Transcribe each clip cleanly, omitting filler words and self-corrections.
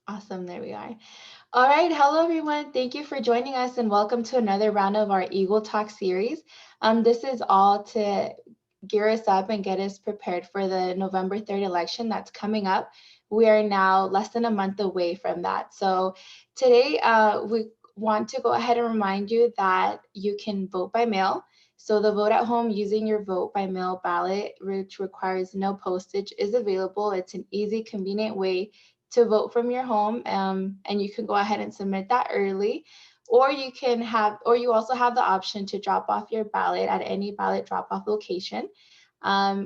Awesome. There we are. All right. Hello, everyone. Thank you for joining us and welcome to another round of our Eagle Talk series. This is all to gear us up and get us prepared for the November 3rd election that's coming up. We are now less than a month away from that. So today we want to go ahead and remind you that you can vote by mail. So the vote at home using your vote by mail ballot, which requires no postage, is available. It's an easy, convenient way to vote from your home, and you can go ahead and submit that early, or you also have the option to drop off your ballot at any ballot drop off location.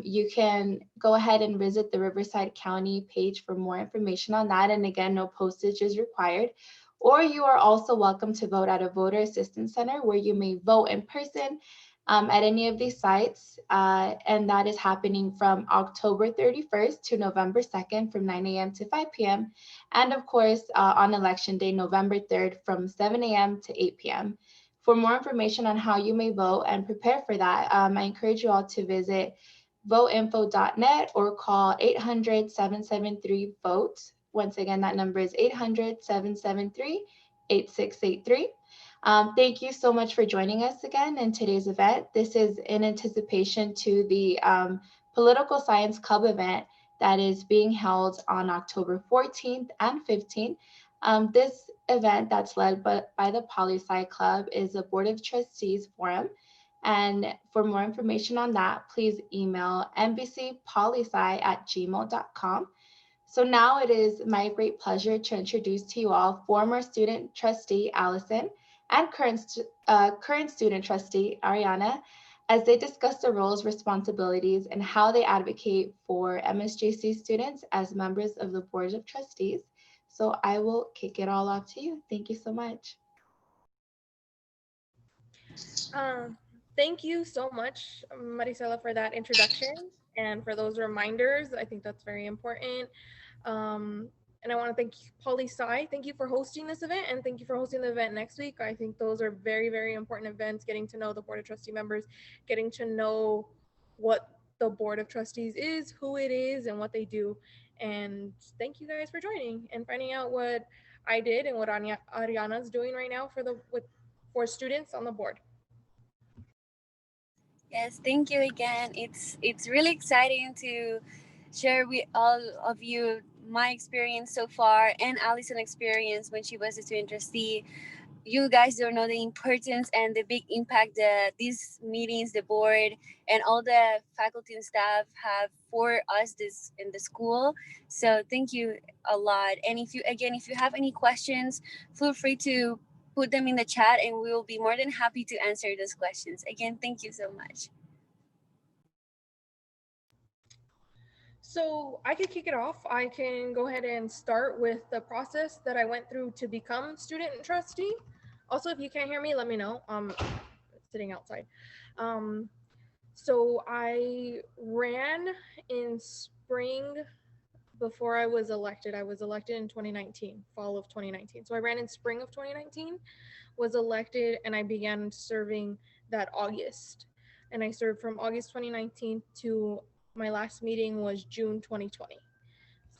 You can go ahead and visit the Riverside County page for more information on that, and again, no postage is required. Or you are also welcome to vote at a voter assistance center where you may vote in person at any of these sites, and that is happening from October 31st to November 2nd from 9 a.m. to 5 p.m. And of course, on Election Day, November 3rd from 7 a.m. to 8 p.m. For more information on how you may vote and prepare for that, I encourage you all to visit voteinfo.net or call 800-773-VOTE. Once again, that number is 800-773-8683. Thank you so much for joining us again in today's event. This is in anticipation to the Political Science Club event that is being held on October 14th and 15th. This event that's led by the Poli Sci Club is a Board of Trustees forum. And for more information on that, please email nbcpolisci@gmail.com. So now it is my great pleasure to introduce to you all former student trustee Allison and current student trustee Ariana as they discuss their roles, responsibilities, and how they advocate for MSJC students as members of the Board of Trustees. So I will kick it all off to you. Thank you so much. Um, Thank you so much, Maricela, for that introduction and for those reminders. I think that's very important. And I want to thank Poli Sci. Thank you for hosting this event, and thank you for hosting the event next week. I think those are very, very important events. Getting to know the Board of Trustee members, getting to know what the Board of Trustees is, who it is, and what they do. And thank you guys for joining and finding out what I did and what Ariana's doing right now for students on the board. Yes, thank you again. It's really exciting to share with all of you my experience so far and Allison's experience when she was a student trustee. You guys don't know the importance and the big impact that these meetings, the board, and all the faculty and staff have for us this in the school. So thank you a lot. And if you have any questions, feel free to put them in the chat and we will be more than happy to answer those questions. Again, thank you so much. So I could kick it off. I can go ahead and start with the process that I went through to become student trustee. Also, if you can't hear me, let me know. Sitting outside. Um, so I ran in spring before I was elected. I was elected in 2019, fall of 2019. So I ran in spring of 2019, was elected, and I began serving that August. And I served from August 2019 to my last meeting was June 2020.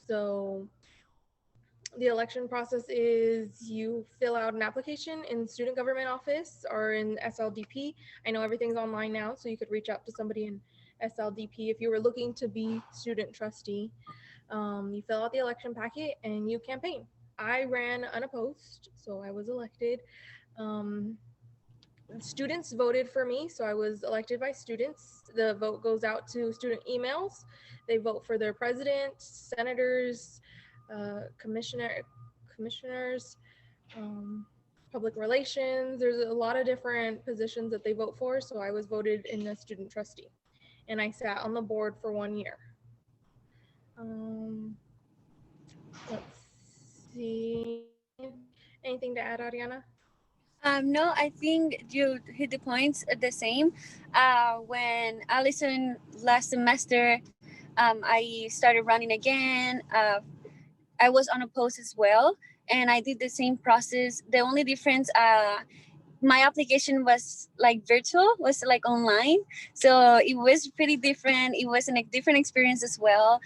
So the election process is you fill out an application in student government office or in SLDP. I know everything's online now, so you could reach out to somebody in SLDP if you were looking to be student trustee. You fill out the election packet and you campaign. I ran unopposed, so I was elected. Um, Students voted for me, so I was elected by students. The vote goes out to student emails. They vote for their president, senators, commissioners, um, public relations. There's a lot of different positions that they vote for. So I was voted in the student trustee, and I sat on the board for 1 year. Um, let's see. Anything to add, Ariana? No, I think you hit the points the same. When Allison last semester, I started running again. I was on a post as well, and I did the same process. The only difference, my application was like virtual, was like online, so it was pretty different. It was a different experience as well.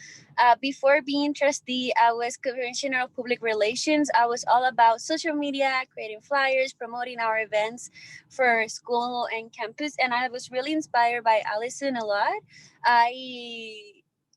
Before being trustee, I was commissioner of public relations. I was all about social media, creating flyers, promoting our events for school and campus, and I was really inspired by Allison a lot. I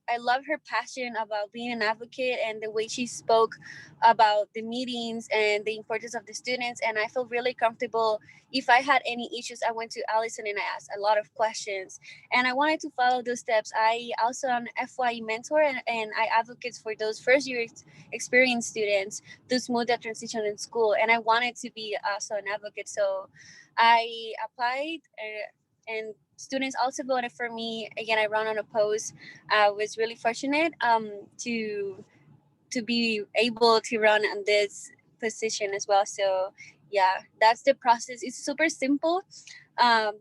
i love her passion about being an advocate and the way she spoke about the meetings and the importance of the students. And I felt really comfortable. If I had any issues, I went to Allison and I asked a lot of questions. And I wanted to follow those steps. I also an FYE mentor, and I advocate for those first year experienced students to smooth that transition in school. And I wanted to be also an advocate. So I applied. And students also voted for me. Again, I ran on a post. I was really fortunate to be able to run on this position as well. So yeah, that's the process. It's super simple.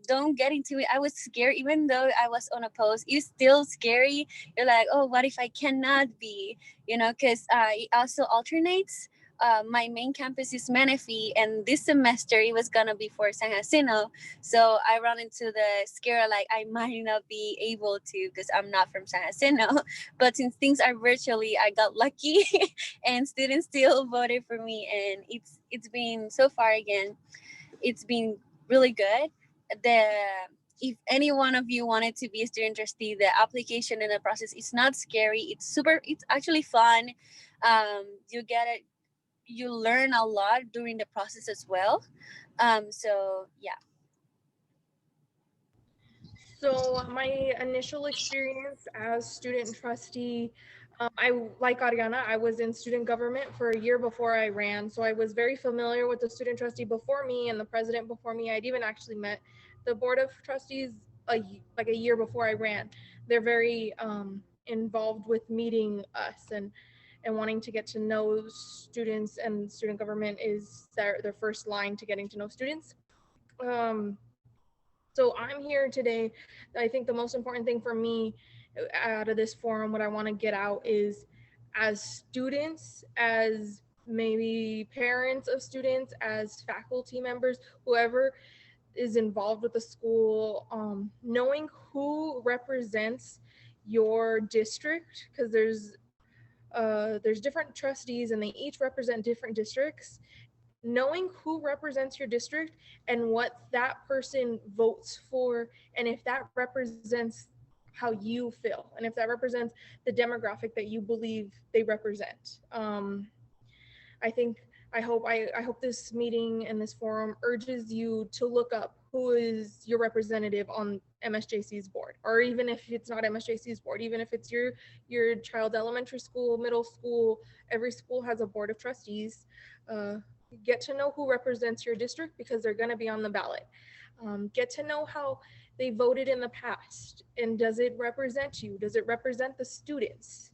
Don't get into it. I was scared, even though I was on a post. It's still scary. You're like, oh, what if I cannot be? Because it also alternates. My main campus is Menifee, and this semester it was gonna be for San Jacinto. So I run into the scare like I might not be able to because I'm not from San Jacinto. But since things are virtually, I got lucky, and students still voted for me, and it's been so far again. It's been really good. The If any one of you wanted to be a student trustee, the application and the process is not scary. It's actually fun. You get it. You learn a lot during the process as well. So yeah. So my initial experience as student trustee, I like Ariana, I was in student government for a year before I ran. So I was very familiar with the student trustee before me and the president before me. I'd even actually met the board of trustees like a year before I ran. They're very involved with meeting us and wanting to get to know students, and student government is their first line to getting to know students. Um, so I'm here today. I think the most important thing for me out of this forum, what I want to get out is, as students, as maybe parents of students, as faculty members, whoever is involved with the school, knowing who represents your district, because there's different trustees and they each represent different districts. Knowing who represents your district and what that person votes for, and if that represents how you feel, and if that represents the demographic that you believe they represent. I think I hope this meeting and this forum urges you to look up who is your representative on MSJC's board, or even if it's not MSJC's board, even if it's your child's elementary school, middle school. Every school has a board of trustees. Uh, get to know who represents your district because they're going to be on the ballot. Get to know how they voted in the past, and does it represent you? Does it represent the students?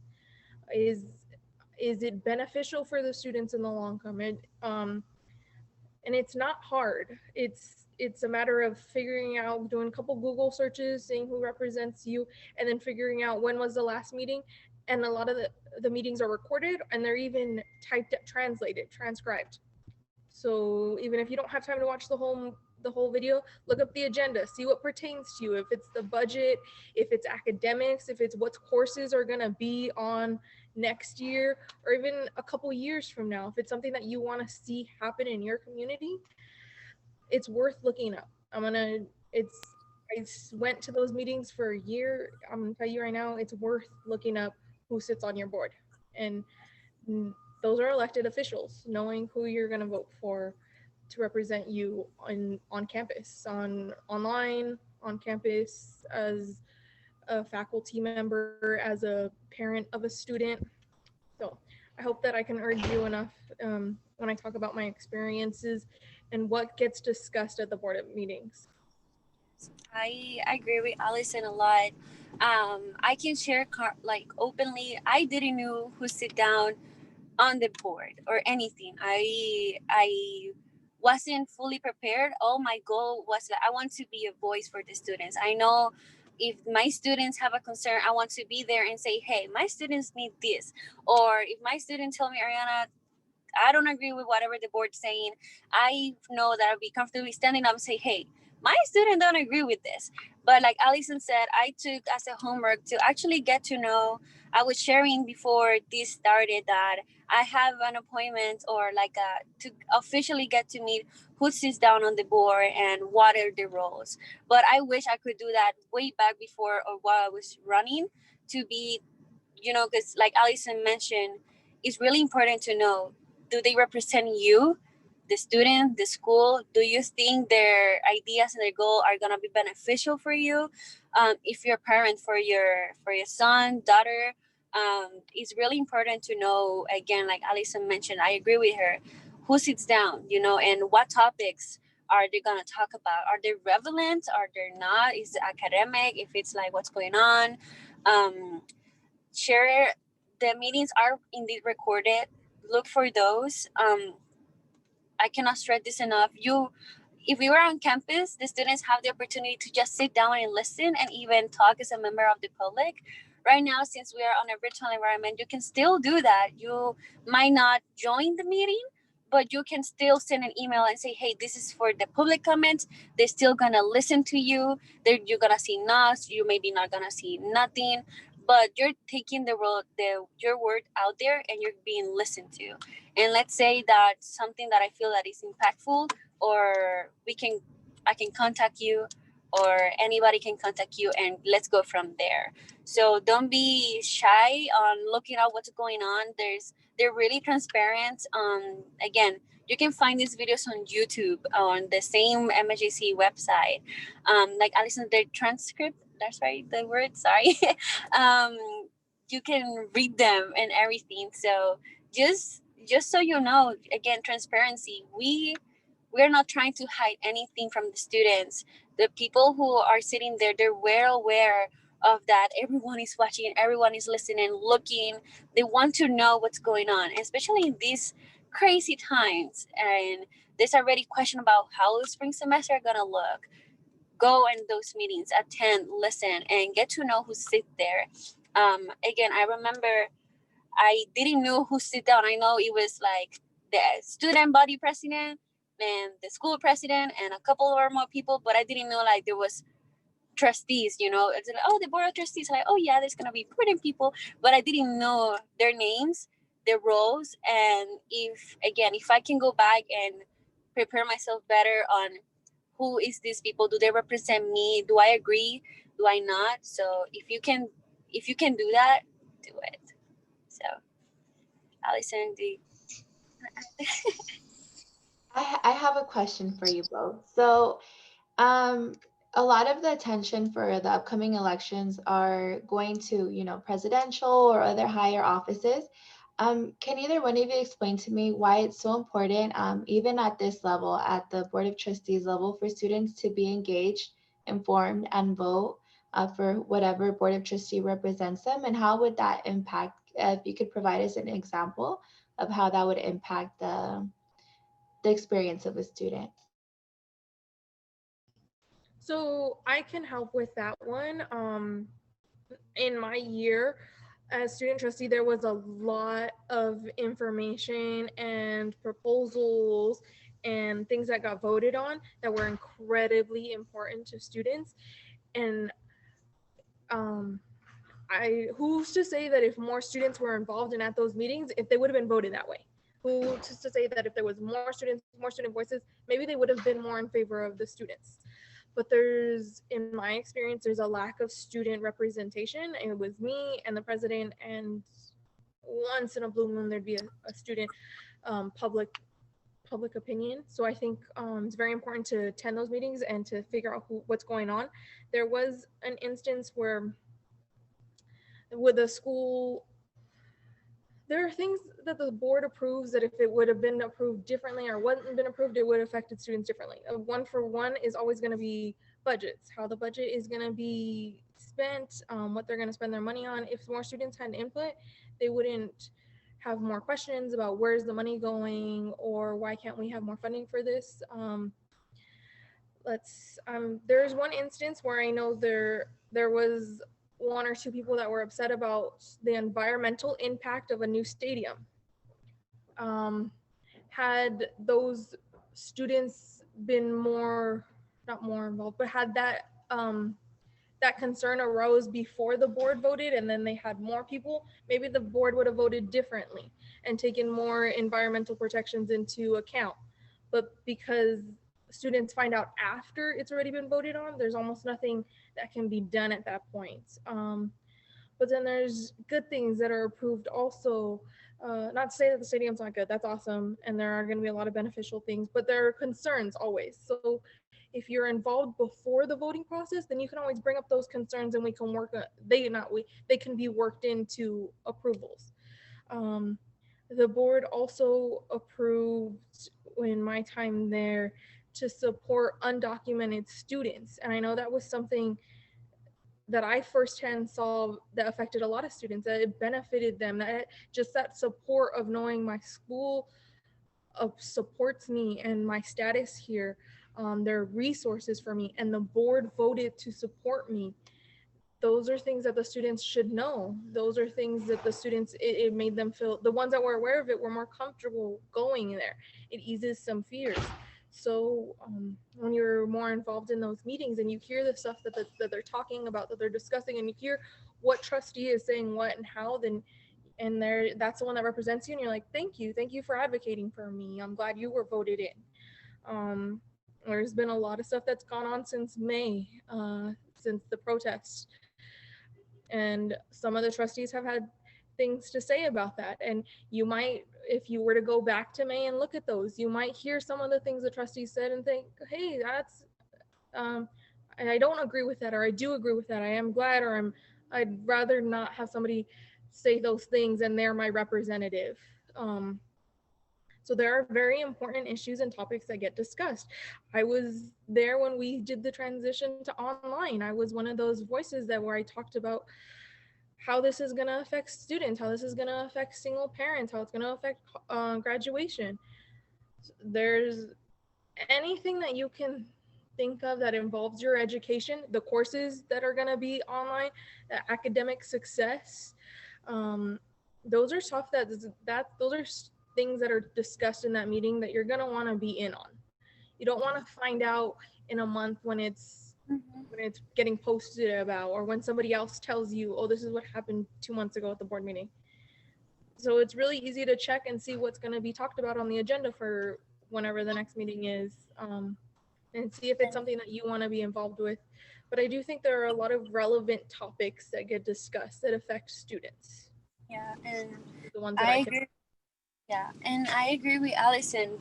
Is is it beneficial for the students in the long term? And it's not hard. It's a matter of figuring out, doing a couple Google searches, seeing who represents you, and then figuring out when was the last meeting. And a lot of the meetings are recorded, and they're even typed, translated, transcribed. So even if you don't have time to watch the whole video, look up the agenda, see what pertains to you. If it's the budget, if it's academics, if it's what courses are going to be on next year, or even a couple years from now, if it's something that you want to see happen in your community, it's worth looking up. I went to those meetings for a year. I'm gonna tell you right now, it's worth looking up who sits on your board. And those are elected officials. Knowing who you're going to vote for to represent you on campus, online, on campus, as a faculty member, as a parent of a student. So I hope that I can urge you enough when I talk about my experiences and what gets discussed at the board of meetings. I agree with Allison a lot. I can share like openly. I didn't know who sit down on the board or anything. I wasn't fully prepared. All my goal was that I want to be a voice for the students. I know if my students have a concern, I want to be there and say, hey, my students need this. Or if my students tell me, Ariana, I don't agree with whatever the board's saying, I know that I'll be comfortably standing up and say, hey, my student don't agree with this. But like Allison said, I took as a homework to actually get to know. I was sharing before this started that I have an appointment or like to officially get to meet who sits down on the board and what are the roles. But I wish I could do that way back before or while I was running to be, because like Allison mentioned, it's really important to know, do they represent you, the student, the school? Do you think their ideas and their goal are going to be beneficial for you? If you're a parent for your son, daughter, it's really important to know, again, like Allison mentioned, I agree with her, who sits down, and what topics are they going to talk about? Are they relevant? Are they not? Is it academic? If it's like what's going on? Share. The meetings are indeed recorded. Look for those. I cannot stress this enough. If we were on campus, the students have the opportunity to just sit down and listen and even talk as a member of the public. Right now, since we are on a virtual environment, you can still do that. You might not join the meeting, but you can still send an email and say, hey, this is for the public comment. They're still gonna listen to you. You're gonna see nods. You maybe not gonna see nothing, but you're taking your word out there and you're being listened to. And let's say that something that I feel that is impactful, or I can contact you, or anybody can contact you, and let's go from there. So don't be shy on looking at what's going on. They're really transparent. Again, you can find these videos on YouTube on the same MSJC website. Like Alison, the transcript, that's right, the word, sorry. um, you can read them and everything. So just so you know, again, transparency. We're not trying to hide anything from the students. The people who are sitting there, they're well aware of that. Everyone is watching, everyone is listening, looking. They want to know what's going on, especially in these crazy times. And there's already question about how the spring semester are gonna look. Go in those meetings, attend, listen, and get to know who sit there. Again, I remember I didn't know who sit down. I know it was like the student body president and the school president and a couple or more people, but I didn't know like there was trustees, It's like, oh, the board of trustees. Like, oh yeah, there's gonna be important people, but I didn't know their names, their roles, and if I can go back and prepare myself better on who is these people, do they represent me? Do I agree? Do I not? So if you can do that, do it. So Allison, I have a question for you both. So, um, a lot of the attention for the upcoming elections are going to, presidential or other higher offices. Can either one of you explain to me why it's so important, even at this level, at the Board of Trustees level, for students to be engaged, informed, and vote for whatever Board of Trustee represents them? And how would that impact, if you could provide us an example of how that would impact the experience of a student? So I can help with that one. In my year as student trustee, there was a lot of information and proposals and things that got voted on that were incredibly important to students. And um, who's to say that if more students were involved and at those meetings, if they would have been voted that way? Who's to say that if there was more students, more student voices, maybe they would have been more in favor of the students? But in my experience, there's a lack of student representation. It was me and the president, and once in a blue moon there'd be a student public opinion. So I think it's very important to attend those meetings and to figure out what's going on. There was an instance where with a school, there are things that the board approves that if it would have been approved differently or wasn't been approved, it would have affected students differently. One for one is always going to be budgets, how the budget is going to be spent, what they're going to spend their money on. If more students had input, they wouldn't have more questions about where's the money going or why can't we have more funding for this. There's one instance where I know there was one or two people that were upset about the environmental impact of a new stadium. had those students been not more involved, but had that concern arose before the board voted and then they had more people, maybe the board would have voted differently and taken more environmental protections into account. But because students find out after it's already been voted on, there's almost nothing that can be done at that point. But then there's good things that are approved also. Not to say that the stadium's not good, that's awesome, and there are going to be a lot of beneficial things, but there are concerns always. So if you're involved before the voting process, then you can always bring up those concerns and we can work they can be worked into approvals. The board also approved in my time there to support undocumented students, and I know that was something that I firsthand saw that affected a lot of students, that it benefited them, that just that support of knowing my school supports me and my status here, their resources for me, and the board voted to support me. Those are things that the students should know. Those are things that the students, it made them feel, the ones that were aware of it were more comfortable going there. It eases some fears. So when you're more involved in those meetings and you hear the stuff that they're talking about, that they're discussing, and you hear what trustee is saying what and how, then and that's the one that represents you, and you're like, thank you for advocating for me. I'm glad you were voted in. There's been a lot of stuff that's gone on since May, since the protests, and some of the trustees have had things to say about that. And you might, if you were to go back to May and look at those, you might hear some of the things the trustees said and think, hey, that's I don't agree with that, or I do agree with that. I am glad, or I'd rather not have somebody say those things and they're my representative. So there are very important issues and topics that get discussed. I was there when we did the transition to online. I was one of those voices that where I talked about how this is going to affect students, how this is going to affect single parents, how it's going to affect graduation. There's anything that you can think of that involves your education, the courses that are going to be online, the academic success. Those are stuff those are things that are discussed in that meeting that you're going to want to be in on. You don't want to find out in a month when it's getting posted about, or when somebody else tells you, oh, this is what happened 2 months ago at the board meeting. So it's really easy to check and see what's going to be talked about on the agenda for whenever the next meeting is, and see if it's something that you want to be involved with. But I do think there are a lot of relevant topics that get discussed that affect students. Yeah, and the ones that I agree. Yeah, and I agree with Allison.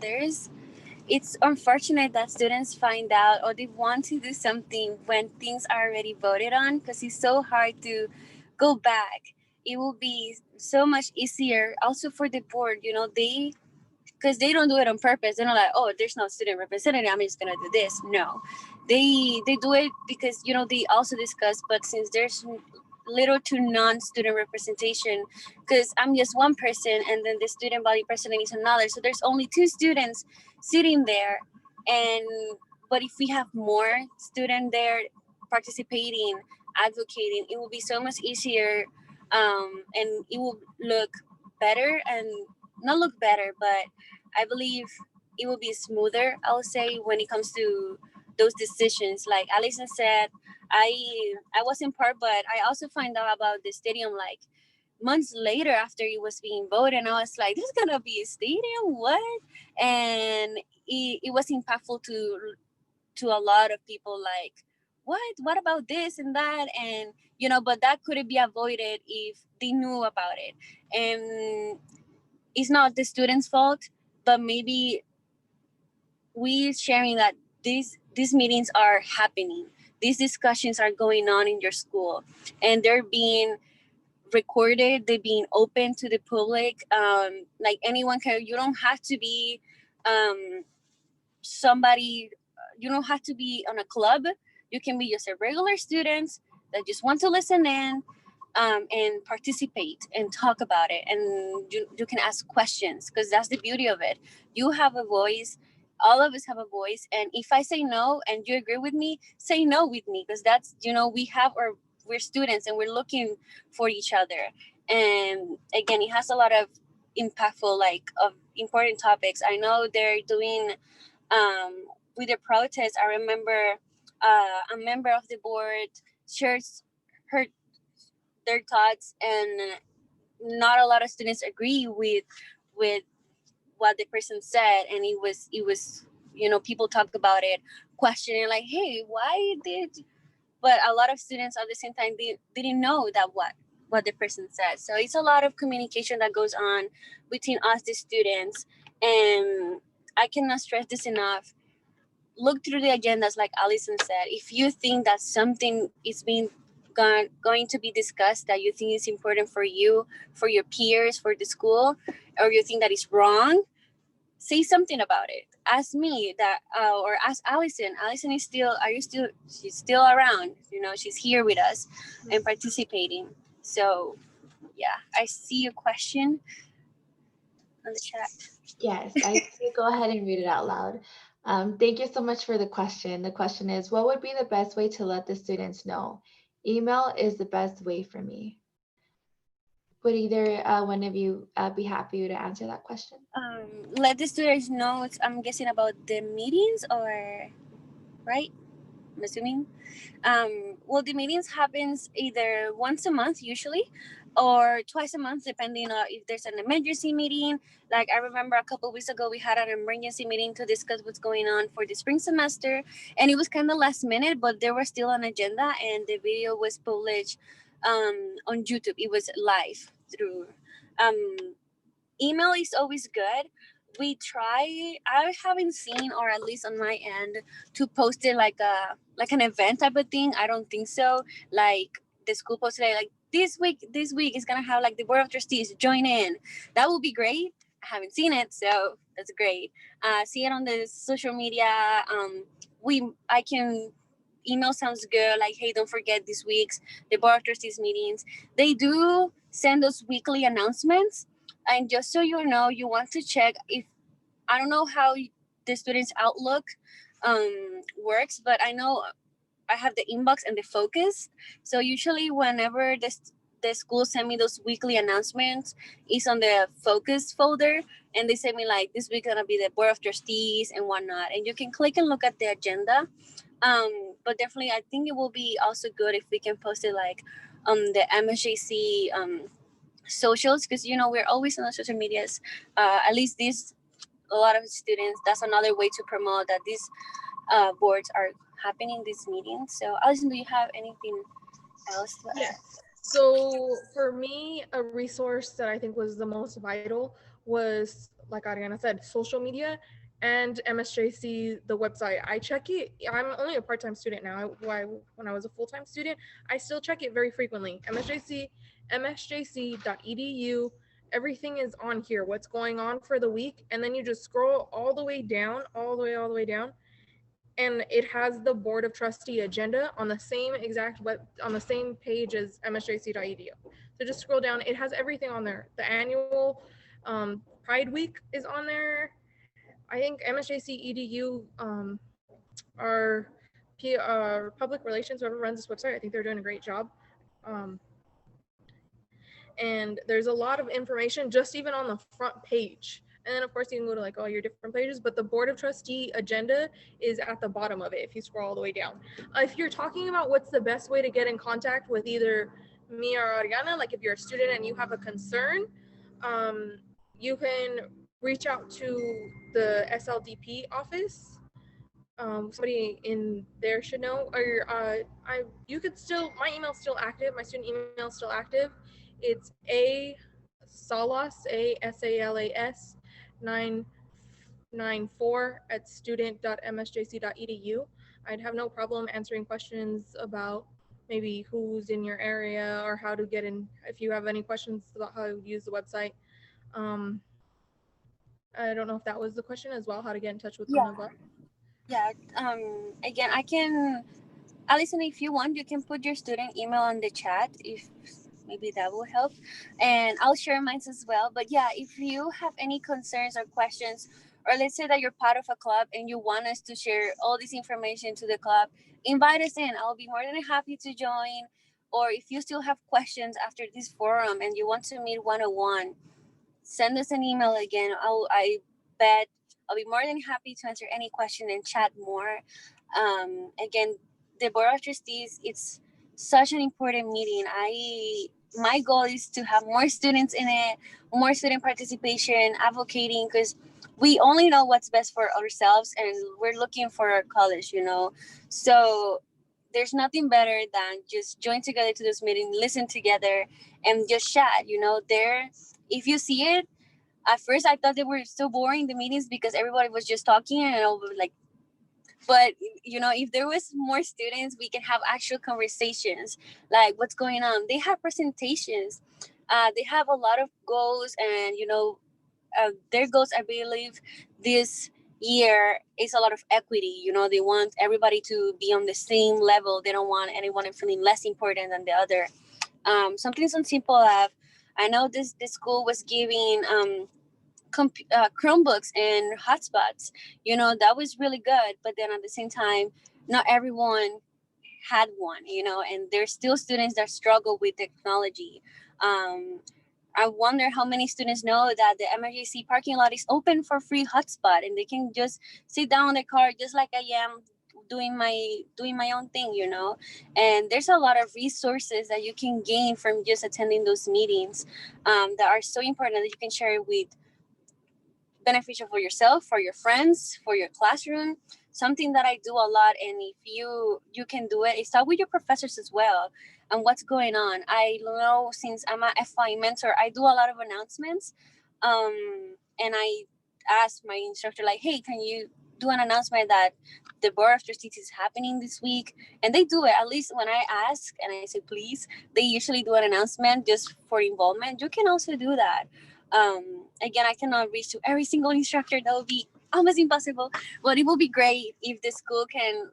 It's unfortunate that students find out or they want to do something when things are already voted on, because it's so hard to go back. It will be so much easier also for the board, because they don't do it on purpose. They're not like, oh, there's no student representative, I'm just gonna do this. No, they do it because they also discuss. But since there's little to non-student representation, because I'm just one person and then the student body president is another, so there's only 2 students sitting there. And but if we have more students there participating, advocating, it will be so much easier, and it will look better, and not look better, but I believe it will be smoother, I'll say, when it comes to those decisions. Like Alison said, I wasn't part, but I also find out about the stadium like months later after it was being voted, and I was like, "There's gonna be a stadium? What?" And it was impactful to a lot of people. Like, what about this and that? And but that couldn't be avoided if they knew about it. And it's not the students' fault, but maybe we sharing that these meetings are happening, these discussions are going on in your school, and they're being recorded, they're being open to the public. Like anyone can, you don't have to be somebody, you don't have to be on a club, you can be just a regular student that just want to listen in, and participate and talk about it, and you can ask questions, because that's the beauty of it. You have a voice, all of us have a voice, and if I say no and you agree with me, say no with me, because that's we're students and we're looking for each other. And again, it impactful, like of important topics. I know they're doing with the protest. I remember a member of the board shares her their thoughts, and not a lot of students agree with what the person said, and it was people talk about it, questioning like, hey, why did, but a lot of students at the same time they didn't know that what the person said. So it's a lot of communication that goes on between us the students, and I cannot stress this enough. Look through the agendas, like Allison said. If you think that something is being going to be discussed that you think is important for you, for your peers, for the school, or you think that is wrong, say something about it. Ask me that, or ask Allison. Allison is still, she's still around. She's here with us and participating. So yeah, I see your question on the chat. Yes, I see. Go ahead and read it out loud. Thank you so much for the question. The question is, what would be the best way to let the students know? Email is the best way for me. Would either one of you be happy to answer that question? Let the students know. I'm guessing about the meetings, or right? I'm assuming. Well, the meetings happens either once a month usually, or twice a month, depending on if there's an emergency meeting. Like I remember a couple of weeks ago, we had an emergency meeting to discuss what's going on for the spring semester, and it was kind of last minute, but there was still an agenda, and the video was published on YouTube. It was live through. Email is always good. We try. I haven't seen, or at least on my end, to post it like an event type of thing. I don't think so. Like the school posted it, like this week is gonna have like the board of trustees join in. That would be great. I haven't seen it, so that's great. See it on the social media. I can. Email sounds good. Like, hey, don't forget this week's the board of trustees meetings. They do send us weekly announcements, and just so you know, you want to check if, I don't know how the students' Outlook works, but I know I have the inbox and the focus. So usually whenever the school send me those weekly announcements, it's on the focus folder, and they send me like, this week gonna be the board of trustees and whatnot. And you can click and look at the agenda. But definitely I think it will be also good if we can post it like the MSJC socials, because we're always on the social medias. At least these, a lot of students, that's another way to promote that these boards are happening, these meetings. So Allison, do you have anything else to add? Yes. So for me, a resource that I think was the most vital was, like Ariana said, social media and MSJC, the website. I check it. I'm only a part-time student now. When I was a full-time student, I still check it very frequently. MSJC.edu. Everything is on here. What's going on for the week, and then you just scroll all the way down, all the way down, and it has the board of trustee agenda on the same exact on the same page as msjc.edu. So just scroll down, it has everything on there. The annual Pride Week is on there. I think MSJC edu our public relations, whoever runs this website, I think they're doing a great job. And there's a lot of information just even on the front page. And then of course you can go to like all your different pages, but the board of trustee agenda is at the bottom of it if you scroll all the way down. If you're talking about what's the best way to get in contact with either me or Ariana, like if you're a student and you have a concern, you can reach out to the SLDP office. Somebody in there should know, or you could still, my email's still active, my student email's still active. It's ASALAS 994 at student.msjc.edu. I'd have no problem answering questions about maybe who's in your area or how to get in, if you have any questions about how to use the website. I don't know if that was the question as well, how to get in touch with one of us. Yeah. Again, I can, Allison, if you want, you can put your student email on the chat, if maybe that will help, and I'll share mine as well. But yeah, if you have any concerns or questions, or let's say that you're part of a club and you want us to share all this information to the club, invite us in. I'll be more than happy to join. Or if you still have questions after this forum and you want to meet one-on-one, send us an email again. I bet I'll be more than happy to answer any question and chat more. Again, the Board of Trustees, it's such an important meeting. My goal is to have more students in it, more student participation, advocating, because we only know what's best for ourselves, and we're looking for our college, So there's nothing better than just join together to this meeting, listen together, and just chat. There, if you see it, at first I thought they were so boring, the meetings, because everybody was just talking, and I was like, but if there was more students, we can have actual conversations, like what's going on. They have presentations, they have a lot of goals, and their goals, I believe, this year is a lot of equity. They want everybody to be on the same level. They don't want anyone feeling less important than the other. Something so simple as, I know this school was giving Chromebooks and hotspots. That was really good. But then at the same time, not everyone had one. And there's still students that struggle with technology. I wonder how many students know that the MSJC parking lot is open for free hotspot, and they can just sit down in the car just like I am doing my own thing. And there's a lot of resources that you can gain from just attending those meetings, that are so important, that you can share it with, beneficial for yourself, for your friends, for your classroom. Something that I do a lot, and if you can do it, is talk with your professors as well and what's going on. I know, since I'm a FI mentor, I do a lot of announcements, and I ask my instructor, like, hey, can you do an announcement that the Board of Trustees is happening this week? And they do it. At least when I ask and I say please, they usually do an announcement just for involvement. You can also do that. Again, I cannot reach to every single instructor. That would be almost impossible, but it will be great if the school can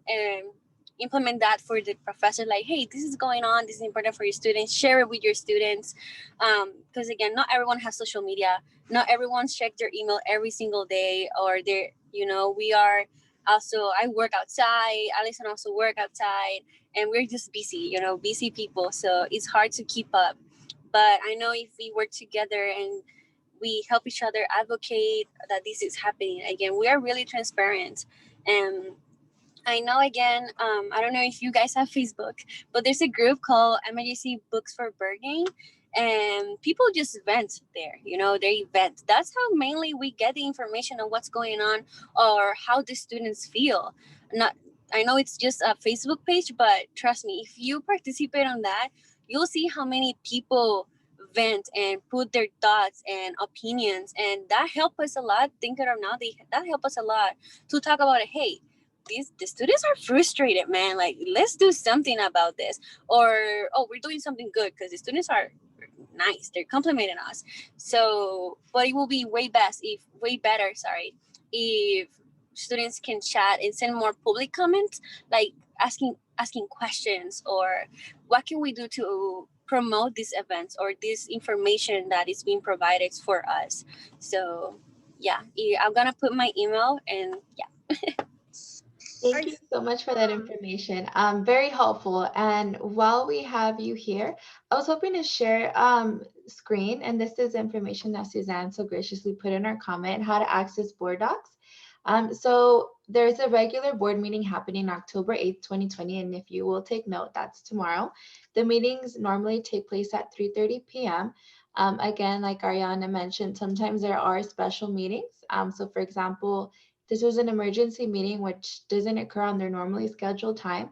implement that for the professor. Like, hey, this is going on, this is important for your students, share it with your students, because again, not everyone has social media, not everyone's checked their email every single day, or they're, we are also, I work outside, Alison also work outside, and we're just busy, busy people, so it's hard to keep up. But I know if we work together and we help each other advocate that this is happening, again, we are really transparent. And I know, again, I don't know if you guys have Facebook, but there's a group called MSJC Books for Bergen, and people just vent there. They vent. That's how mainly we get the information on what's going on, or how the students feel. Not, I know it's just a Facebook page, but trust me, if you participate on that, you'll see how many people vent and put their thoughts and opinions, and that help us a lot. Think it or not, that help us a lot to talk about it. Hey, the students are frustrated, man. Like, let's do something about this. Or, oh, we're doing something good because the students are nice. They're complimenting us. So, but it will be way better, if students can chat and send more public comments, like asking questions, or what can we do to promote these events or this information that is being provided for us. So, yeah, I'm gonna put my email, and yeah. Thank you so much for that information. Very helpful. And while we have you here, I was hoping to share screen, and this is information that Suzanne so graciously put in our comment, how to access board docs. So there's a regular board meeting happening October 8th, 2020, and if you will take note, that's tomorrow. The meetings normally take place at 3:30 p.m. Again, like Ariana mentioned, sometimes there are special meetings. So for example, this was an emergency meeting, which doesn't occur on their normally scheduled time.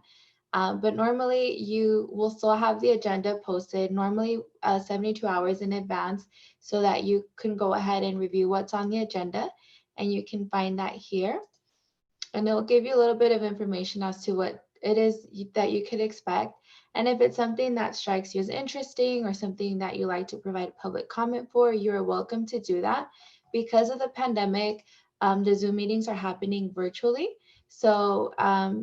But normally you will still have the agenda posted, normally 72 hours in advance, so that you can go ahead and review what's on the agenda. And you can find that here. And it'll give you a little bit of information as to what it is that you could expect. And if it's something that strikes you as interesting or something that you like to provide public comment for, you're welcome to do that. Because of the pandemic, the Zoom meetings are happening virtually. So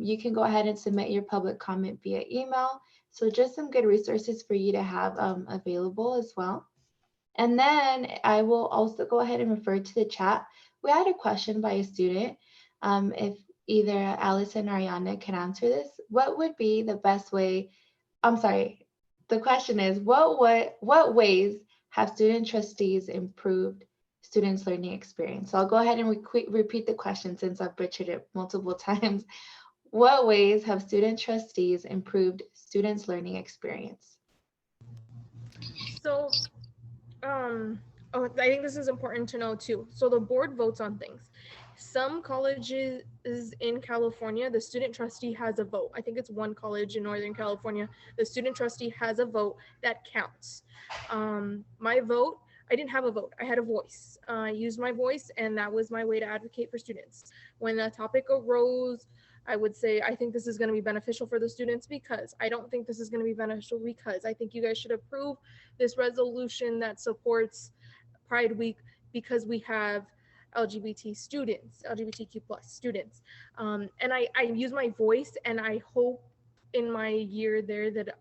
you can go ahead and submit your public comment via email. So just some good resources for you to have available as well. And then I will also go ahead and refer to the chat. We had a question by a student. If either Allison or Ariana can answer this, what would be the best way? I'm sorry. The question is, what ways have student trustees improved students' learning experience. So I'll go ahead and repeat the question since I've butchered it multiple times. What ways have student trustees improved students' learning experience? So, oh, I think this is important to know too. So the board votes on things. Some colleges in California, the student trustee has a vote. I think it's one college in Northern California. The student trustee has a vote that counts. My vote, I didn't have a vote. I had a voice. I used my voice, and that was my way to advocate for students. When a topic arose, I would say, I think this is going to be beneficial for the students because I don't think this is going to be beneficial because I think you guys should approve this resolution that supports Pride Week because we have LGBT students, LGBTQ plus students. And I use my voice, and I hope in my year there that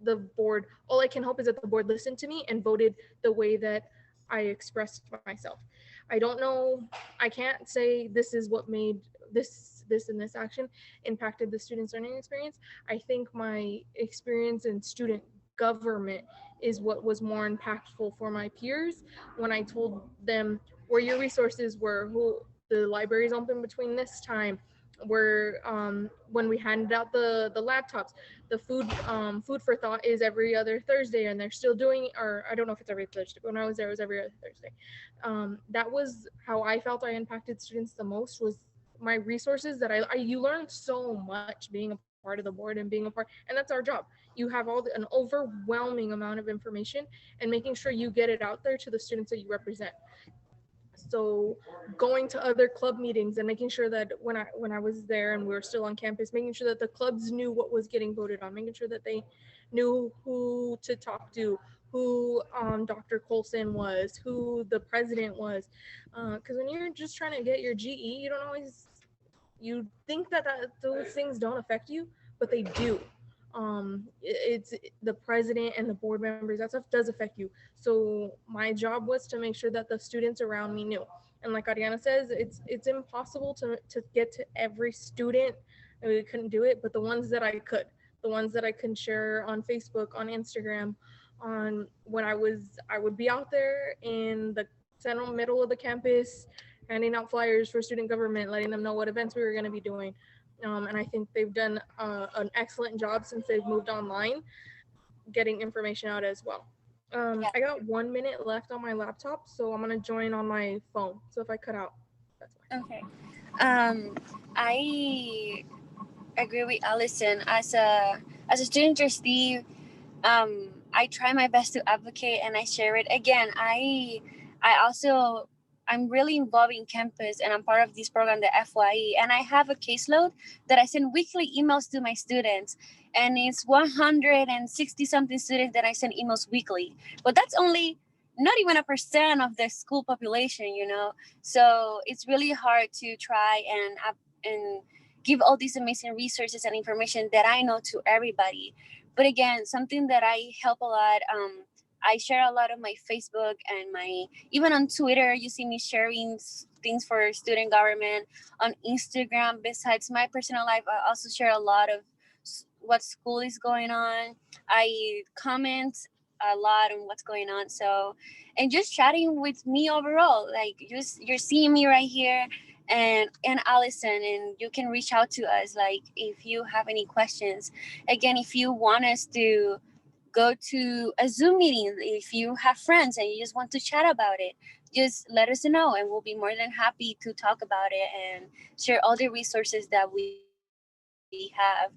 the board, all I can hope is that the board listened to me and voted the way that I expressed myself. I don't know, I can't say this is what made this and this action impacted the student's learning experience. I think my experience in student government is what was more impactful for my peers when I told them where your resources were, who the libraries open between this time, where when we handed out the laptops, the food for thought is every other Thursday, and they're still doing, or I don't know if it's every Thursday, but when I was there it was every other Thursday. That was how I felt I impacted students the most, was my resources that you learn so much being a part of the board and being a part, and that's our job. You have an overwhelming amount of information, and making sure you get it out there to the students that you represent. So going to other club meetings and making sure that when I was there and we were still on campus, making sure that the clubs knew what was getting voted on, making sure that they knew who to talk to, who Dr. Colson was, who the president was, because when you're just trying to get your GE, you don't always, you think that those things don't affect you, but they do. It's the president and the board members, that stuff does affect you. So my job was to make sure that the students around me knew. And like Ariana says, it's impossible to get to every student. We couldn't do it, but the ones that I could, the ones that I can share on Facebook, on Instagram, on when I would be out there in the central middle of the campus handing out flyers for student government, letting them know what events we were going to be doing. And I think they've done an excellent job since they've moved online, getting information out as well. Yeah. I got 1 minute left on my laptop, so I'm gonna join on my phone. So if I cut out, that's why. Okay. I agree with Allison. As a student trustee, I try my best to advocate and I share it. Again, I'm really involved in campus and I'm part of this program, the FYE, and I have a caseload that I send weekly emails to my students, and it's 160 something students that I send emails weekly. But that's only not even 1% of the school population, you know. So it's really hard to try and give all these amazing resources and information that I know to everybody. But again, something that I help a lot. I share a lot of my Facebook and my, even on Twitter, you see me sharing things for student government. On Instagram, besides my personal life, I also share a lot of what school is going on. I comment a lot on what's going on. So, and just chatting with me overall, like you're seeing me right here, and Allison, and you can reach out to us like if you have any questions. Again, if you want us to go to a Zoom meeting, if you have friends and you just want to chat about it, just let us know and we'll be more than happy to talk about it and share all the resources that we have.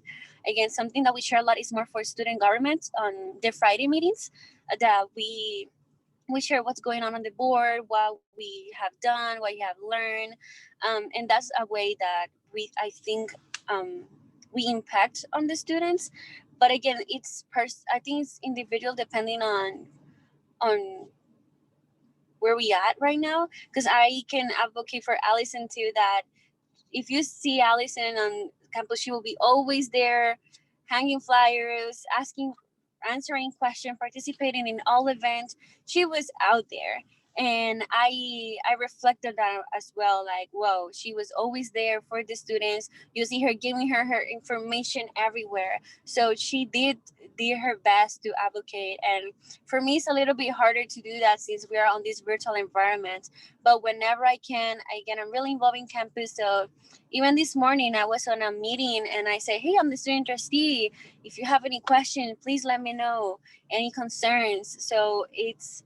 Again, something that we share a lot is more for student government on the Friday meetings, that we share what's going on the board, what we have done, what you have learned, and that's a way that I think we impact on the students. But again, I think it's individual depending on where we at right now. Because I can advocate for Allison too, that if you see Allison on campus, she will be always there, hanging flyers, answering questions, participating in all events. She was out there. And I reflected that as well, like, whoa, she was always there for the students. You see her giving her information everywhere. So she did her best to advocate. And for me, it's a little bit harder to do that since we are on this virtual environment. But whenever I can, again, I'm really involved in campus. So even this morning I was on a meeting and I say, hey, I'm the student trustee. If you have any questions, please let me know. Any concerns. So it's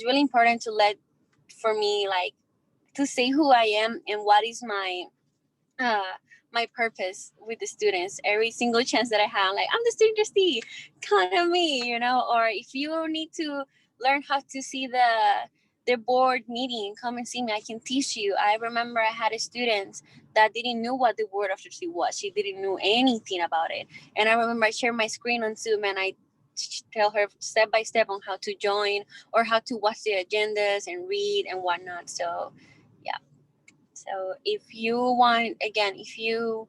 really important to let, for me, like, to say who I am and what is uh my purpose with the students. Every single chance that I have, like, I'm the student trustee, count on me, or if you need to learn how to see the board meeting, come and see me, I can teach you. I remember I had a student that didn't know what the board of trustee was. She didn't know anything about it. And I remember I shared my screen on Zoom and I tell her step by step on how to join or how to watch the agendas and read and whatnot. So yeah. So if you want, again, if you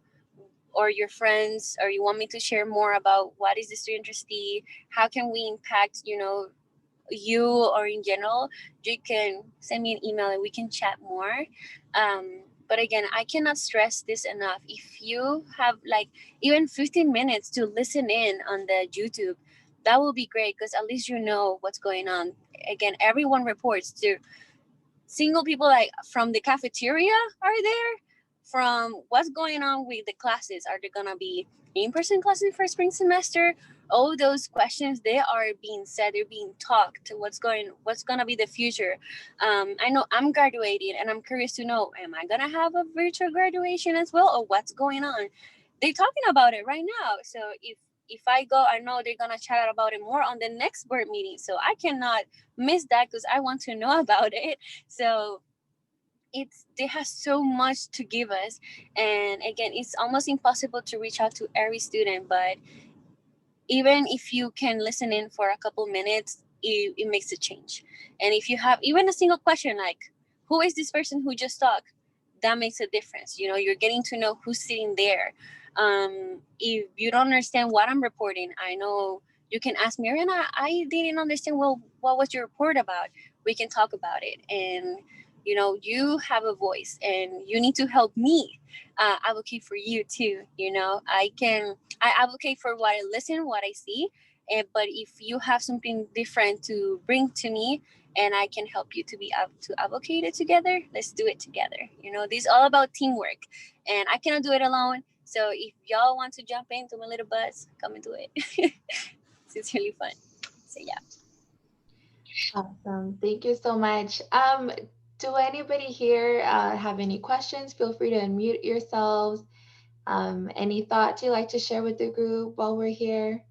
or your friends, or you want me to share more about what is the student trustee, how can we impact, you or in general, you can send me an email and we can chat more. But again, I cannot stress this enough. If you have like even 15 minutes to listen in on the YouTube, that will be great, because at least you know what's going on. Again, everyone reports to single people, like from the cafeteria are there, from what's going on with the classes. Are there gonna be in-person classes for spring semester? All those questions, they are being said, they're being talked. What's gonna be the future? I know I'm graduating and I'm curious to know, am I gonna have a virtual graduation as well, or what's going on? They're talking about it right now. So if I go, I know they're gonna chat about it more on the next board meeting. So I cannot miss that because I want to know about it. So they have so much to give us. And again, it's almost impossible to reach out to every student, but even if you can listen in for a couple minutes, it makes a change. And if you have even a single question like, who is this person who just talked, that makes a difference. You're getting to know who's sitting there. If you don't understand what I'm reporting, I know you can ask me, Ariana, I didn't understand, well, what was your report about? We can talk about it. And you have a voice and you need to help me advocate for you too. I advocate for what I listen, what I see. But if you have something different to bring to me, and I can help you to be able to advocate it together, let's do it together. This is all about teamwork, and I cannot do it alone. So if y'all want to jump into my little bus, come and do it. It's really fun. So yeah. Awesome. Thank you so much. Do anybody here have any questions? Feel free to unmute yourselves. Any thoughts you'd like to share with the group while we're here?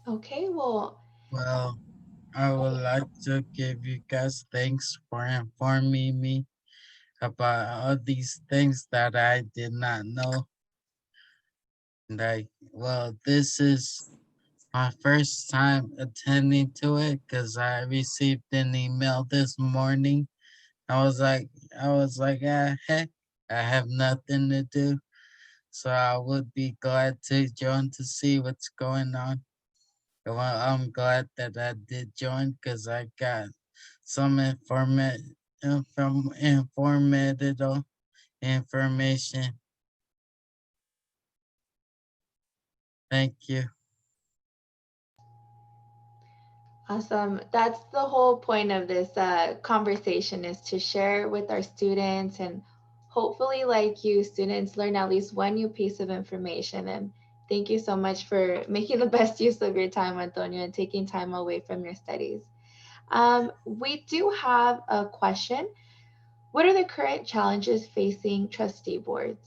Okay, well, Well, I would like to give you guys thanks for informing me about all these things that I did not know. Like, well, this is my first time attending to it because I received an email this morning. I was like, heck, I have nothing to do. So I would be glad to join to see what's going on. Well, I'm glad that I did join because I got some informative information. Thank you. awesome. That's the whole point of this conversation, is to share with our students, and hopefully, like you, students learn at least one new piece of information. And thank you so much for making the best use of your time, Antonio, and taking time away from your studies. We do have a question. What are the current challenges facing trustee boards?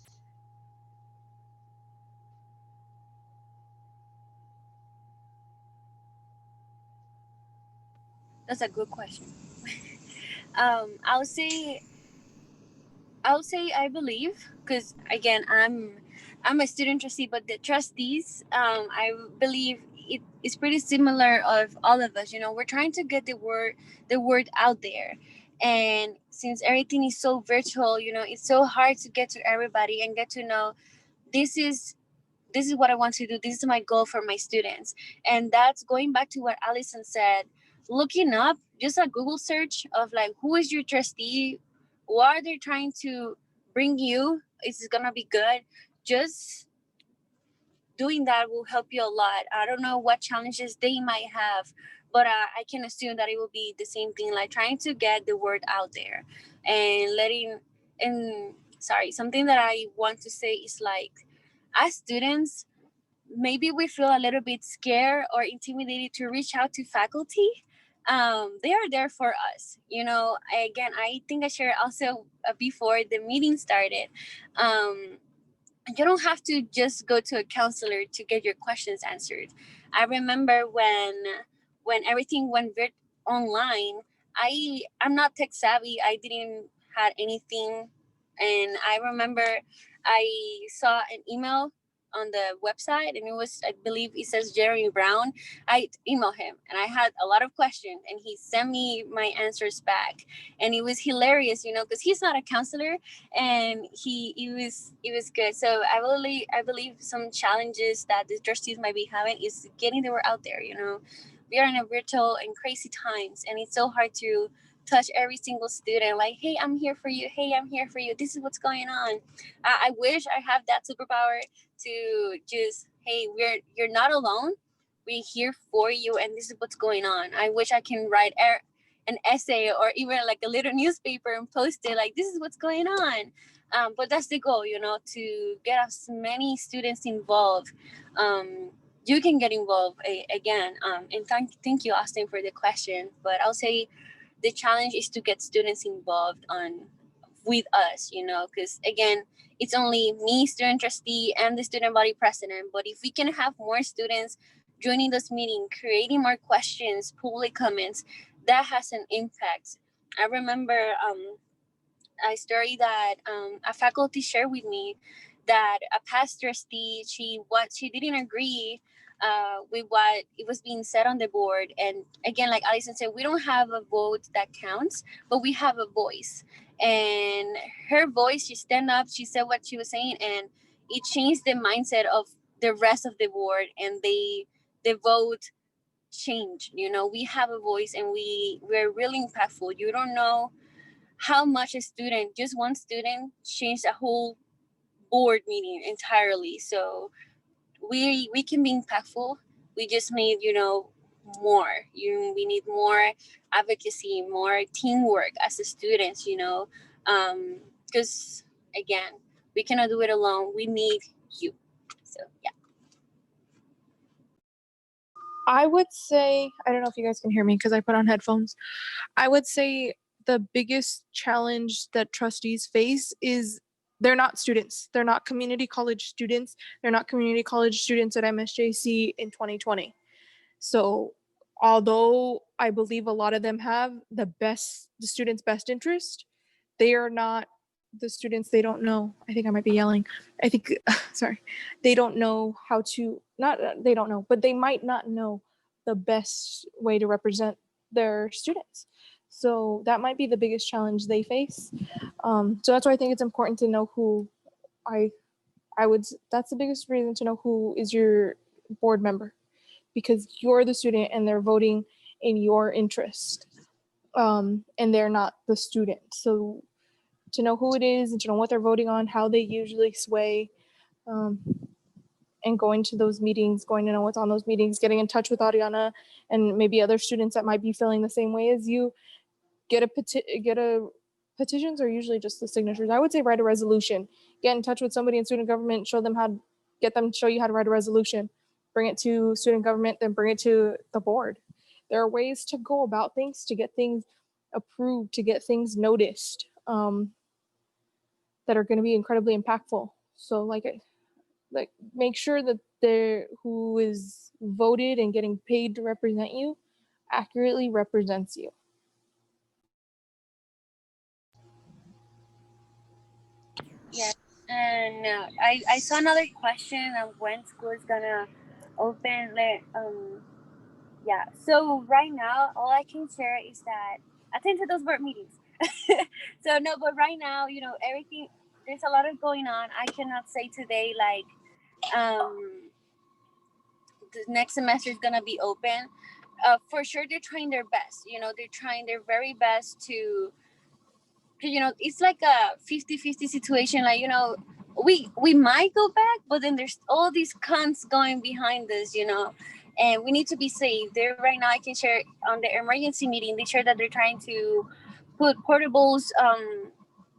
That's a good question. um i'll say I'll say I believe, because again, I'm a student trustee, but the trustees, I believe it is pretty similar of all of us. We're trying to get the word out there, and since everything is so virtual, it's so hard to get to everybody and get to know. This is this is what I want to do. This is my goal for my students. And that's going back to what Allison said, looking up just a Google search of like, who is your trustee? What are they trying to bring you? Is it going to be good? Just doing that will help you a lot. I don't know what challenges they might have, but I can assume that it will be the same thing, like trying to get the word out there and something that I want to say is like, as students, maybe we feel a little bit scared or intimidated to reach out to faculty. They are there for us. Again, I think I shared also before the meeting started. You don't have to just go to a counselor to get your questions answered. I remember when everything went online, I'm not tech savvy. I didn't had anything, and I remember I saw an email on the website, and it was, I believe it says Jeremy Brown. I emailed him and I had a lot of questions, and he sent me my answers back, and it was hilarious, because he's not a counselor, and it was good. So I believe some challenges that the trustees might be having is getting the word out there. We are in a virtual and crazy times, and it's so hard to touch every single student, like, hey, I'm here for you, hey, I'm here for you, this is what's going on. I wish I have that superpower to just, hey, you're not alone, we're here for you, and this is what's going on. I wish I can write an essay or even like a little newspaper and post it, like, this is what's going on. But that's the goal, to get as many students involved. You can get involved again. And thank you, Austin, for the question. But I'll say the challenge is to get students involved with us, because again, it's only me, student trustee, and the student body president. But if we can have more students joining this meeting, creating more questions, public comments, that has an impact. I remember a story that a faculty shared with me, that a past trustee, she didn't agree with what it was being said on the board. And again, like Alison said, we don't have a vote that counts, but we have a voice. And her voice, she stand up, she said what she was saying, and it changed the mindset of the rest of the board, and the vote changed. We have a voice, and we're really impactful. You don't know how much a student, just one student, changed a whole board meeting entirely. So we can be impactful. We just need, more. We need more advocacy, more teamwork as a students, because again, we cannot do it alone. We need you. So yeah. I would say, I don't know if you guys can hear me because I put on headphones. I would say the biggest challenge that trustees face is they're not students. They're not community college students. They're not community college students at MSJC in 2020. So although I believe a lot of them have the students' best interest, they are not the students. They don't know. I think I might be yelling. I think, sorry, they don't know how to, not, they don't know, but they might not know the best way to represent their students. So that might be the biggest challenge they face. So that's why I think it's important to know who that's the biggest reason to know who is your board member, because you're the student and they're voting in your interest, and they're not the student. So to know who it is and to know what they're voting on, how they usually sway, and going to those meetings, going to know what's on those meetings, getting in touch with Ariana and maybe other students that might be feeling the same way as you. Petitions are usually just the signatures. I would say write a resolution. Get in touch with somebody in student government, get them to show you how to write a resolution. Bring it to student government, then bring it to the board. There are ways to go about things, to get things approved, to get things noticed, that are going to be incredibly impactful. So make sure that who is voted and getting paid to represent you accurately represents you. Yes, and I saw another question of when school is gonna open. Yeah. So right now, all I can share is that attend to those board meetings. So no, but right now, everything, there's a lot of going on. I cannot say today like the next semester is gonna be open. For sure, they're trying their best. They're trying their very best to, it's like a 50-50 situation. Like, we might go back, but then there's all these cons going behind us, and we need to be safe. There right now, I can share on the emergency meeting, they share that they're trying to put portables,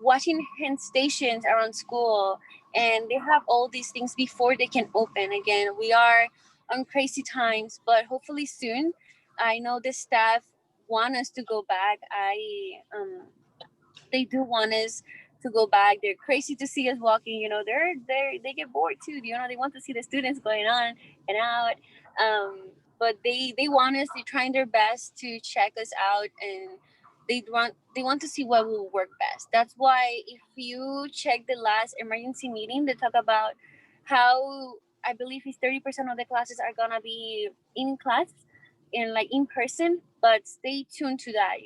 washing hand stations around school, and they have all these things before they can open again. We are on crazy times, but hopefully soon. I know the staff want us to go back. They do want us to go back. They're crazy to see us walking. They get bored too. They want to see the students going on and out. But they want us. They're trying their best to check us out, and they want to see what will work best. That's why if you check the last emergency meeting, they talk about how I believe it's 30% of the classes are gonna be in class, in person. But stay tuned to that.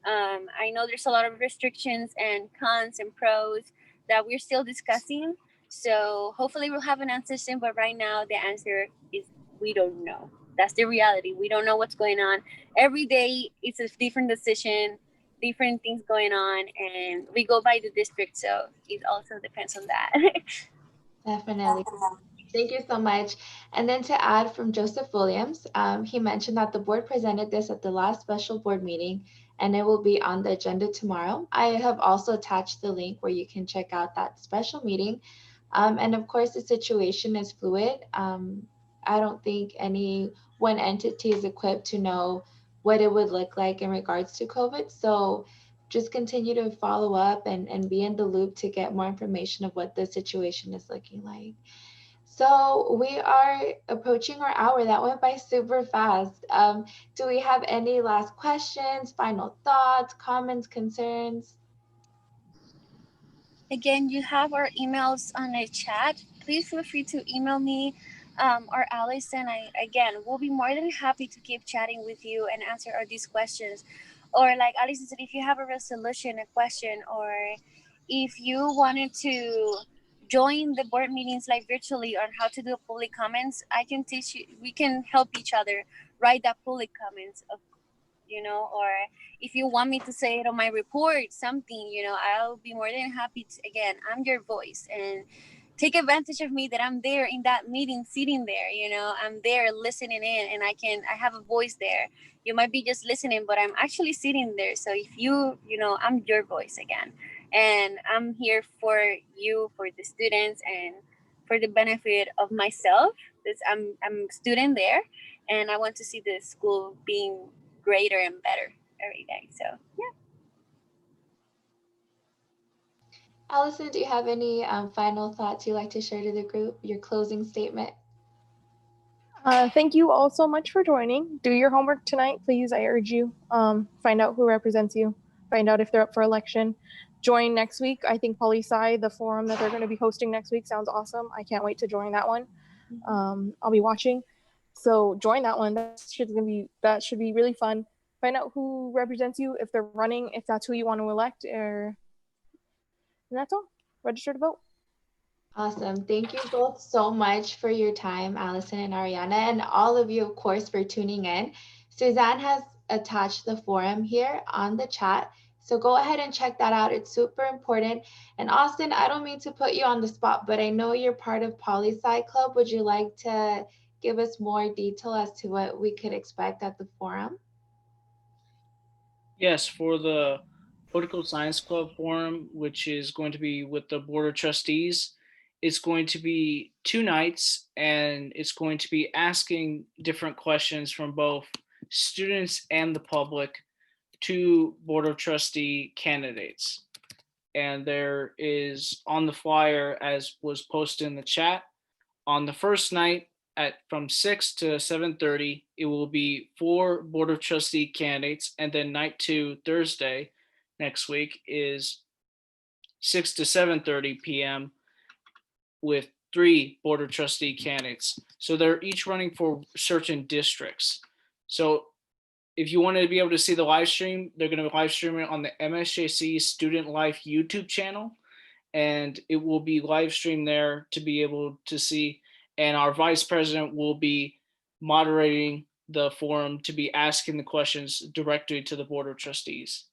I know there's a lot of restrictions and cons and pros that we're still discussing. So hopefully we'll have an answer soon. But right now the answer is we don't know. That's the reality. We don't know what's going on. Every day it's a different decision, different things going on, and we go by the district. So it also depends on that. Definitely. Thank you so much. And then to add from Joseph Williams, he mentioned that the board presented this at the last special board meeting and it will be on the agenda tomorrow. I have also attached the link where you can check out that special meeting. And of course, the situation is fluid. I don't think any one entity is equipped to know what it would look like in regards to COVID. So just continue to follow up and be in the loop to get more information of what the situation is looking like. So we are approaching our hour. That went by super fast. Do we have any last questions, final thoughts, comments, concerns? Again, you have our emails on the chat. Please feel free to email me, or Alice, and we'll be more than happy to keep chatting with you and answer all these questions. Or like Alice said, if you have a resolution, a question, or if you wanted to join the board meetings like virtually on how to do public comments, I can teach you. We can help each other write that public comments or if you want me to say it on my report, something, I'll be more than happy to. Again, I'm your voice, and take advantage of me that I'm there in that meeting, sitting there, I'm there listening in, and I have a voice there. You might be just listening, but I'm actually sitting there. So if I'm your voice again, and I'm here for you, for the students, and for the benefit of myself. I'm a student there, and I want to see the school being greater and better every day. So yeah. Allison, do you have any final thoughts you'd like to share to the group? Your closing statement? Thank you all so much for joining. Do your homework tonight, please. I urge you. Find out who represents you. Find out if they're up for election. Join next week. I think Poli Sci, the forum that they're going to be hosting next week, sounds awesome. I can't wait to join that one. I'll be watching. So join that one. That should be really fun. Find out who represents you, if they're running, if that's who you want to elect, and that's all. Register to vote. Awesome. Thank you both so much for your time, Allison and Ariana, and all of you, of course, for tuning in. Suzanne has attached the forum here on the chat. So go ahead and check that out. It's super important. And Austin, I don't mean to put you on the spot, but I know you're part of Poli Sci Club. Would you like to give us more detail as to what we could expect at the forum? Yes, for the Political Science Club forum, which is going to be with the Board of Trustees, it's going to be 2 nights, and it's going to be asking different questions from both students and the public to Board of Trustee candidates. And there is on the flyer, as was posted in the chat, on the first night from 6 to 7:30, it will be 4 Board of Trustee candidates, and then night 2, Thursday next week, is 6 to 7:30 p.m. with 3 Board of Trustee candidates. So they're each running for certain districts. So if you want to be able to see the live stream, they're going to live stream it on the MSJC Student Life YouTube channel. and it will be live streamed there to be able to see. And our vice president will be moderating the forum to be asking the questions directly to the Board of Trustees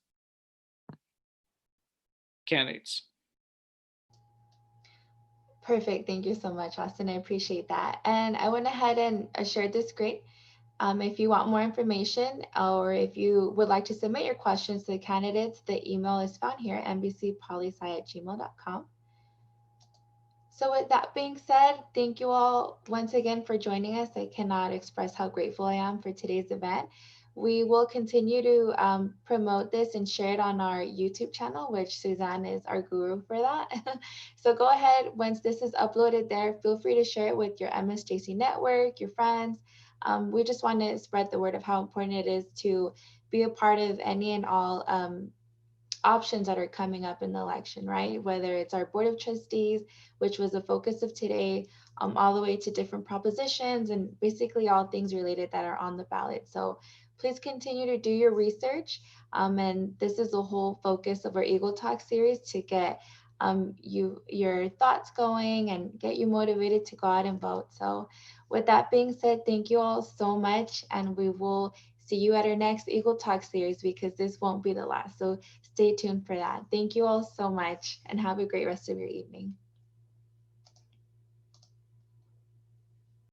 candidates. Perfect. Thank you so much, Austin. I appreciate that. And I went ahead and shared this screen. If you want more information or if you would like to submit your questions to the candidates, the email is found here, mbcpolisci@gmail.com. So with that being said, thank you all once again for joining us. I cannot express how grateful I am for today's event. We will continue to promote this and share it on our YouTube channel, which Suzanne is our guru for that. So go ahead, once this is uploaded there, feel free to share it with your MSJC network, your friends. We just want to spread the word of how important it is to be a part of any and all options that are coming up in the election, right? Whether it's our Board of Trustees, which was the focus of today, all the way to different propositions and basically all things related that are on the ballot. So please continue to do your research. And this is the whole focus of our Eagle Talk series, to get your thoughts going and get you motivated to go out and vote. So with that being said, thank you all so much, and we will see you at our next Eagle Talk series, because this won't be the last. So stay tuned for that. Thank you all so much, and have a great rest of your evening.